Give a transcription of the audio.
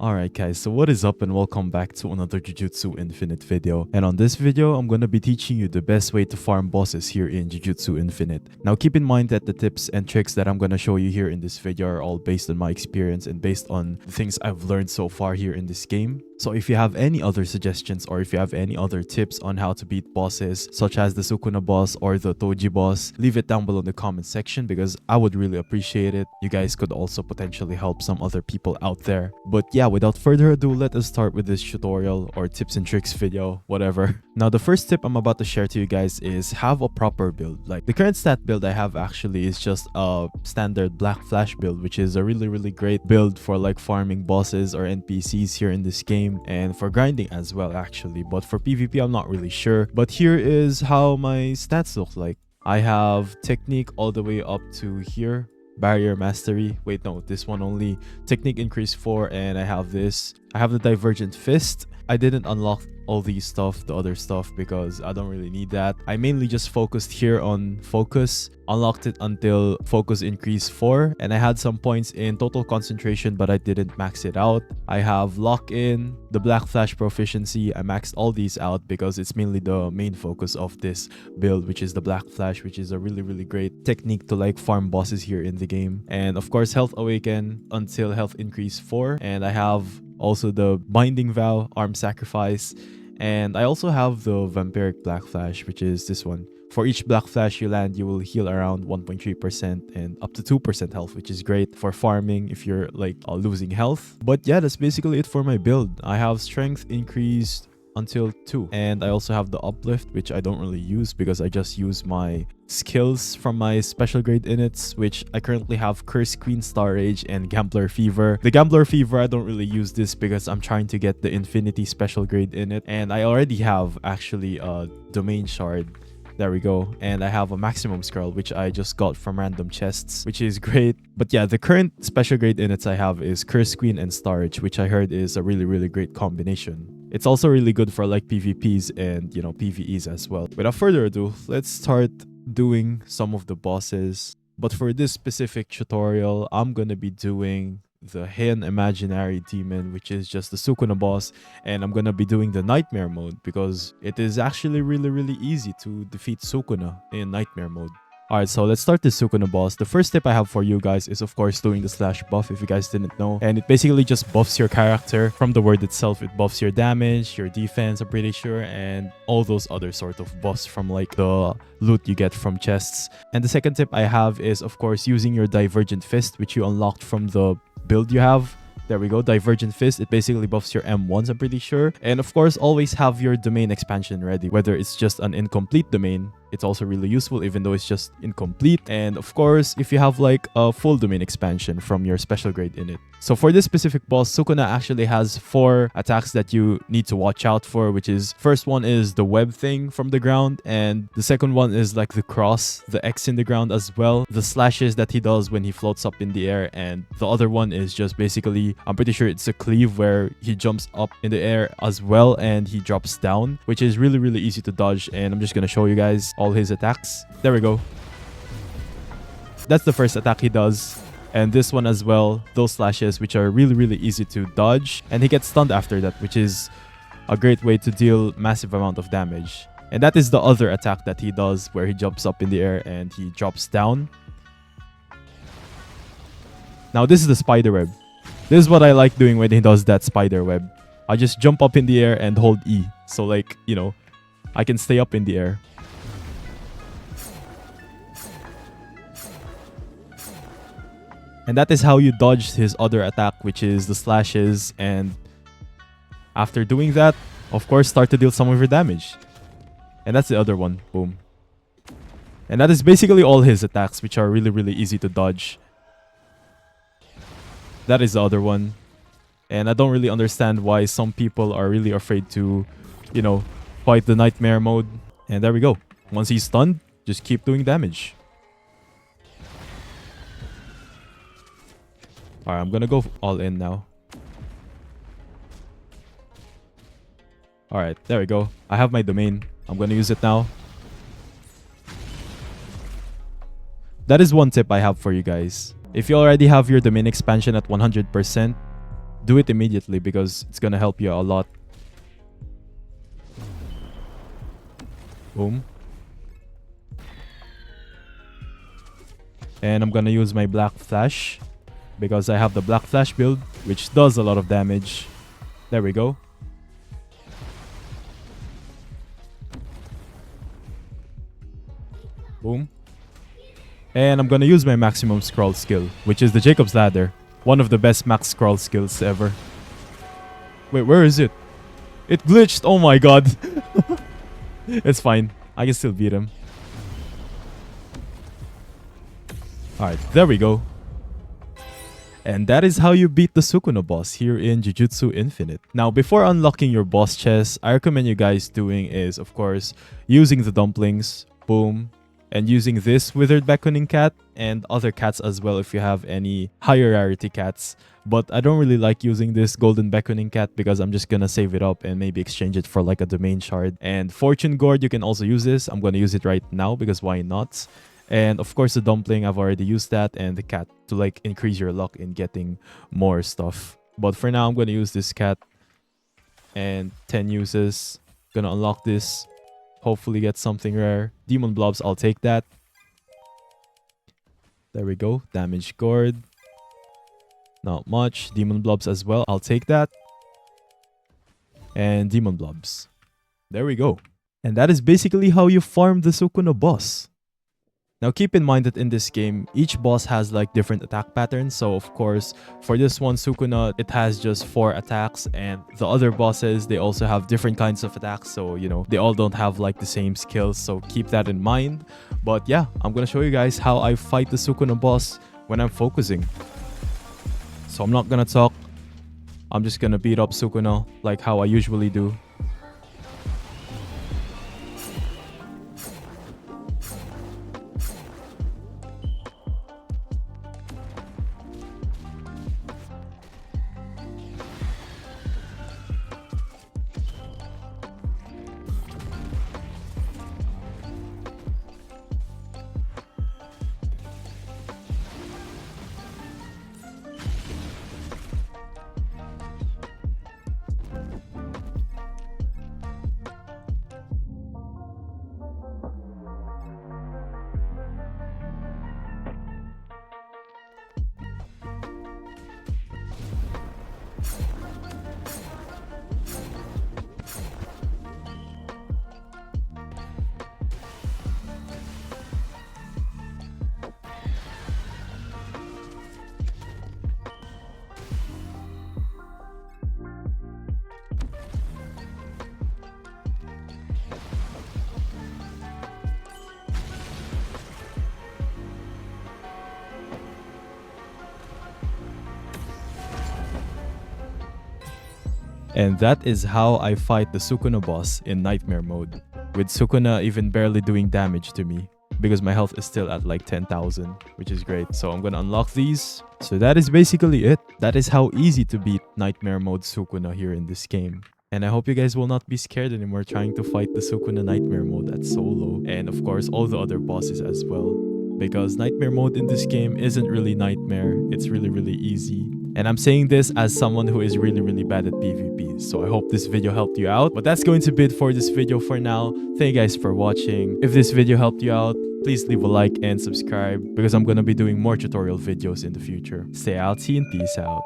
Alright guys, so what is up and welcome back to another Jujutsu Infinite video. And on this video, I'm gonna be teaching you the best way to farm bosses here in Jujutsu Infinite. Now keep in mind that the tips and tricks that I'm gonna show you here in this video are all based on my experience and based on the things I've learned so far here in this game. So if you have any other suggestions or if you have any other tips on how to beat bosses such as the Sukuna boss or the Toji boss, leave it down below in the comment section because I would really appreciate it. You guys could also potentially help some other people out there. But yeah, without further ado, let us start with this tutorial or tips and tricks video, whatever. Now the first tip I'm about to share to you guys is have a proper build. Like the current stat build I have actually is just a standard Black Flash build, which is a really great build for like farming bosses or NPCs here in this game and for grinding as well actually. But for PvP I'm not really sure. But here is how my stats look like. I have technique all the way up to here. Barrier mastery, wait no, this one only technique increase 4, and I have this. I have the divergent fist. I didn't unlock all these stuff, the other stuff, because I don't really need that. I mainly just focused here on focus, unlocked it until focus increase 4, and I had some points in total concentration but I didn't max it out. I have lock in, the Black Flash proficiency. I maxed all these out because it's mainly the main focus of this build, which is the Black Flash, which is a really great technique to like farm bosses here in the game. And of course health awaken until health increase 4, and I have also the binding vow, arm sacrifice, and I also have the vampiric Black Flash, which is this one. For each Black Flash you land, you will heal around 1.3% and up to 2% health, which is great for farming if you're like losing health. But yeah, that's basically it for my build. I have strength increased until 2, and I also have the uplift, which I don't really use because I just use my skills from my special grade inits, which I currently have Curse Queen, Star Rage, and Gambler Fever. The Gambler Fever, I don't really use this because I'm trying to get the Infinity special grade in it, and I already have actually a Domain Shard. There we go. And I have a maximum scroll, which I just got from random chests, which is great. But yeah, the current special grade inits I have is Curse Queen and Storage, which I heard is a really great combination. It's also really good for like PvPs and, you know, PvEs as well. Without further ado, let's start doing some of the bosses. But for this specific tutorial, I'm gonna be doing the Heian Imaginary Demon, which is just the Sukuna boss, and I'm gonna be doing the Nightmare mode because it is actually really easy to defeat Sukuna in Nightmare mode. Alright, so let's start the Sukuna boss. The first tip I have for you guys is of course doing the slash buff, if you guys didn't know. And it basically just buffs your character. From the word itself, it buffs your damage, your defense, I'm pretty sure, and all those other sort of buffs from like the loot you get from chests. And the second tip I have is of course using your Divergent Fist, which you unlocked from the build you have. There we go, Divergent Fist. It basically buffs your M1s, I'm pretty sure. And of course, always have your domain expansion ready. Whether it's just an incomplete domain, it's also really useful even though it's just incomplete. And of course, if you have like a full domain expansion from your special grade in it. So for this specific boss, Sukuna actually has 4 attacks that you need to watch out for, which is, first one is the web thing from the ground, and the second one is like the cross, the X in the ground as well, the slashes that he does when he floats up in the air, and the other one is just basically, I'm pretty sure it's a cleave where he jumps up in the air as well and he drops down, which is really easy to dodge. And I'm just gonna show you guys all his attacks. There we go. That's the first attack he does. And this one as well, those slashes, which are really easy to dodge. And he gets stunned after that, which is a great way to deal massive amount of damage. And that is the other attack that he does, where he jumps up in the air and he drops down. Now this is the spider web. This is what I like doing when he does that spider web. I just jump up in the air and hold E. So like, you know, I can stay up in the air. And that is how you dodge his other attack, which is the slashes. And after doing that, of course, start to deal some of your damage. And that's the other one. Boom. And that is basically all his attacks, which are really easy to dodge. That is the other one. And I don't really understand why some people are really afraid to, you know, fight the Nightmare mode. And there we go. Once he's stunned, just keep doing damage. Alright, I'm gonna go all in now. Alright, there we go. I have my domain. I'm gonna use it now. That is one tip I have for you guys. If you already have your domain expansion at 100%, do it immediately because it's gonna help you a lot. Boom. And I'm gonna use my black flash because I have the black flash build, which does a lot of damage. There we go. Boom. And I'm gonna use my maximum scroll skill, which is the Jacob's Ladder. One of the best max scroll skills ever. Wait, where is it? It glitched. Oh my god. It's fine. I can still beat him. Alright, there we go. And that is how you beat the Sukuna boss here in JUJUTSU Infinite. Now, before unlocking your boss chest, I recommend you guys doing is, of course, using the dumplings. Boom. And using this withered beckoning cat and other cats as well if you have any higher rarity cats. But I don't really like using this golden beckoning cat because I'm just gonna save it up and maybe exchange it for like a domain shard. And fortune gourd, you can also use this. I'm gonna use it right now because why not? And of course the dumpling, I've already used that, and the cat to like increase your luck in getting more stuff. But for now, I'm gonna use this cat and 10 uses. Gonna unlock this. Hopefully get something rare. Demon blobs, I'll take that. There we go. Damage gourd. Not much. Demon blobs as well. I'll take that. And demon blobs. There we go. And that is basically how you farm the Sukuna boss. Now keep in mind that in this game, each boss has like different attack patterns. So of course, for this one, Sukuna, it has just 4 attacks, and the other bosses, they also have different kinds of attacks. So, you know, they all don't have like the same skills. So keep that in mind. But yeah, I'm gonna show you guys how I fight the Sukuna boss when I'm focusing. So I'm not gonna talk. I'm just gonna beat up Sukuna like how I usually do. And that is how I fight the Sukuna boss in Nightmare mode, with Sukuna even barely doing damage to me because my health is still at like 10,000, which is great. So I'm gonna unlock these. So that is basically it. That is how easy to beat Nightmare mode Sukuna here in this game. And I hope you guys will not be scared anymore trying to fight the Sukuna Nightmare mode at solo, and of course all the other bosses as well. Because Nightmare mode in this game isn't really Nightmare, it's really easy. And I'm saying this as someone who is really bad at PvP. So I hope this video helped you out. But that's going to be it for this video for now. Thank you guys for watching. If this video helped you out, please leave a like and subscribe because I'm gonna be doing more tutorial videos in the future. Stay healthy and peace out.